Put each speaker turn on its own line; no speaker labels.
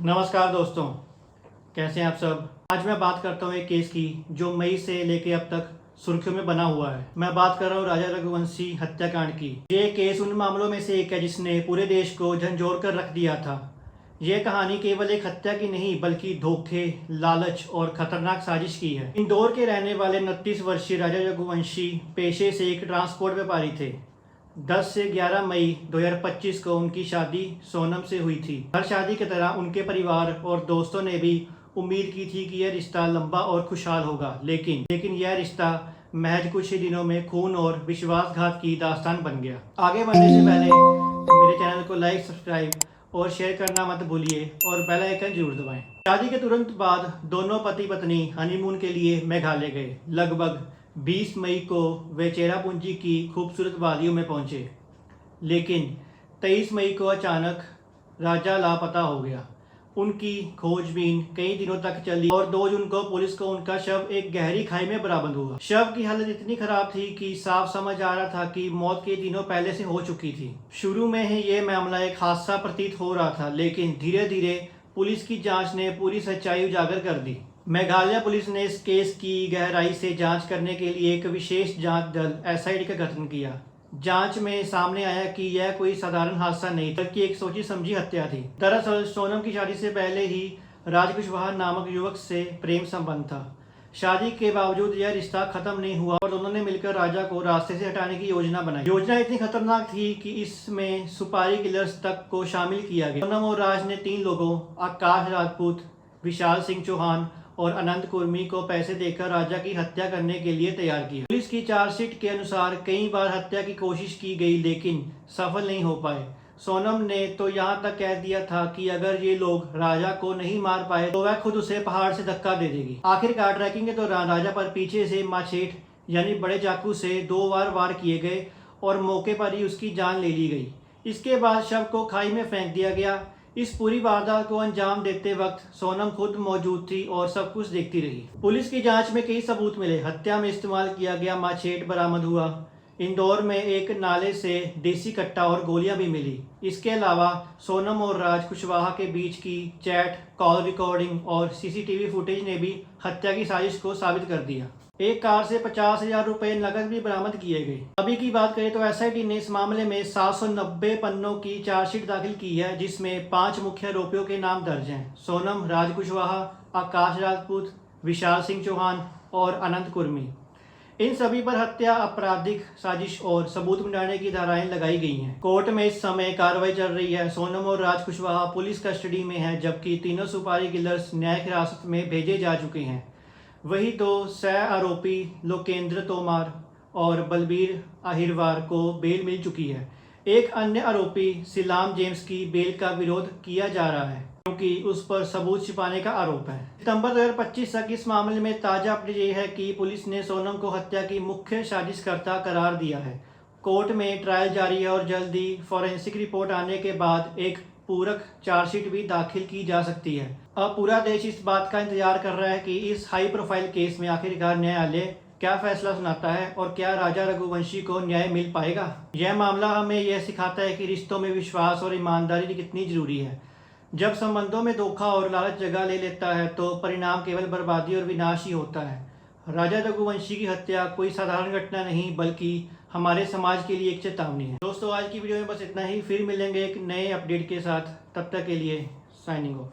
नमस्कार दोस्तों, कैसे हैं आप सब। आज मैं बात करता हूँ एक केस की जो मई से लेके अब तक सुर्खियों में बना हुआ है। मैं बात कर रहा हूँ राजा रघुवंशी हत्याकांड की। ये केस उन मामलों में से एक है जिसने पूरे देश को झंझोर कर रख दिया था। यह कहानी केवल एक हत्या की नहीं बल्कि धोखे, लालच और खतरनाक साजिश की है। इंदौर के रहने वाले 29 वर्षीय राजा रघुवंशी पेशे से एक ट्रांसपोर्ट व्यापारी थे। 10 से 11 मई 2025 को उनकी शादी सोनम से हुई थी। हर शादी की तरह उनके परिवार और दोस्तों ने भी उम्मीद की थी कि यह रिश्ता लंबा और खुशहाल होगा, लेकिन यह रिश्ता महज कुछ ही दिनों में खून और विश्वासघात की दास्तान बन गया। आगे बढ़ने से पहले मेरे चैनल को लाइक, सब्सक्राइब और शेयर करना मत भूलिए और बेल आइकन जरूर दबाएं। शादी के तुरंत बाद दोनों पति पत्नी हनीमून के लिए मेघालय गए। लगभग 20 मई को वे चेरापूंजी की खूबसूरत वादियों में पहुंचे, लेकिन 23 मई को अचानक राजा लापता हो गया। उनकी खोजबीन कई दिनों तक चली और 2 जून को पुलिस को उनका शव एक गहरी खाई में बरामद हुआ। शव की हालत इतनी खराब थी कि साफ समझ आ रहा था कि मौत के दिनों पहले से हो चुकी थी। शुरू में ही ये मामला एक हादसा प्रतीत हो रहा था, लेकिन धीरे धीरे पुलिस की जांच ने पूरी सच्चाई उजागर कर दी। मेघालय पुलिस ने इस केस की गहराई से जांच करने के लिए एक विशेष जांच दल एसआईटी का गठन किया। जांच में सामने आया कि यह कोई साधारण हादसा नहीं बल्कि एक सोची समझी हत्या थी। दरअसल सोनम की शादी से पहले ही राज कुशवाहा नामक युवक से प्रेम संबंध था। शादी के बावजूद यह रिश्ता खत्म नहीं हुआ और दोनों ने मिलकर राजा को रास्ते से हटाने की योजना बनाई। योजना इतनी खतरनाक थी कि इसमें सुपारी किलर्स तक को शामिल किया गया। सोनम और राज ने 3 लोगों आकाश राजपूत, विशाल सिंह चौहान और अनंत कुर्मी को पैसे देकर राजा की हत्या करने के लिए तैयार किया। पुलिस की चार्जशीट के अनुसार कई बार हत्या की कोशिश की गई, लेकिन सफल नहीं हो पाए। सोनम ने तो यहाँ तक कह दिया था कि अगर ये लोग राजा को नहीं मार पाए तो वह खुद उसे पहाड़ से धक्का दे देगी। आखिरकार ट्रैकिंग के दौरान राजा पर पीछे से माचेट यानी बड़े चाकू से 2 बार वार किए गए और मौके पर ही उसकी जान ले ली गई। इसके बाद शव को खाई में फेंक दिया गया। इस पूरी वारदात को अंजाम देते वक्त सोनम खुद मौजूद थी और सब कुछ देखती रही। पुलिस की जांच में कई सबूत मिले। हत्या में इस्तेमाल किया गया माचेट बरामद हुआ। इंदौर में एक नाले से देसी कट्टा और गोलियां भी मिली। इसके अलावा सोनम और राज कुशवाहा के बीच की चैट, कॉल रिकॉर्डिंग और सीसीटीवी फुटेज ने भी हत्या की साजिश को साबित कर दिया। एक कार से 50,000 रुपए नकद भी बरामद किए गए। अभी की बात करें तो एसआईटी ने इस मामले में 790 पन्नों की चार्जशीट दाखिल की है, जिसमें 5 मुख्य आरोपियों के नाम दर्ज हैं: सोनम, राज कुशवाहा, आकाश राजपूत, विशाल सिंह चौहान और अनंत कुर्मी। इन सभी पर हत्या, आपराधिक साजिश और सबूत मिटाने की धाराएं लगाई गई हैं। कोर्ट में इस समय कार्रवाई चल रही है। सोनम और राज कुशवाहा पुलिस कस्टडी में है, जबकि तीनों सुपारी किलर्स न्यायिक हिरासत में भेजे जा चुके हैं। वही 2 सह आरोपी लोकेंद्र तोमार और बलबीर अहिरवार को बेल मिल चुकी है। एक अन्य आरोपी सिलाम जेम्स की बेल का विरोध किया जा रहा है क्योंकि उस पर सबूत छिपाने का आरोप है। सितंबर 2025 तक इस मामले में ताजा अपडेट ये है कि पुलिस ने सोनम को हत्या की मुख्य साजिशकर्ता करार दिया है। कोर्ट में ट्रायल जारी है और जल्द ही फॉरेंसिक रिपोर्ट आने के बाद एक पूरक चार्जशीट भी दाखिल की जा सकती है। अब पूरा देश इस बात का इंतजार कर रहा है कि इस हाई प्रोफाइल केस में आखिरकार न्यायालय क्या फैसला सुनाता है और क्या राजा रघुवंशी को न्याय मिल पाएगा। यह मामला हमें यह सिखाता है कि रिश्तों में विश्वास और ईमानदारी कितनी जरूरी है। जब संबंधों में धोखा और लालच जगह ले लेता है तो परिणाम केवल बर्बादी और विनाश ही होता है। राजा रघुवंशी की हत्या कोई साधारण घटना नहीं बल्कि हमारे समाज के लिए एक चेतावनी है। दोस्तों, आज की वीडियो में बस इतना ही। फिर मिलेंगे एक नए अपडेट के साथ। तब तक के लिए साइनिंग ऑफ।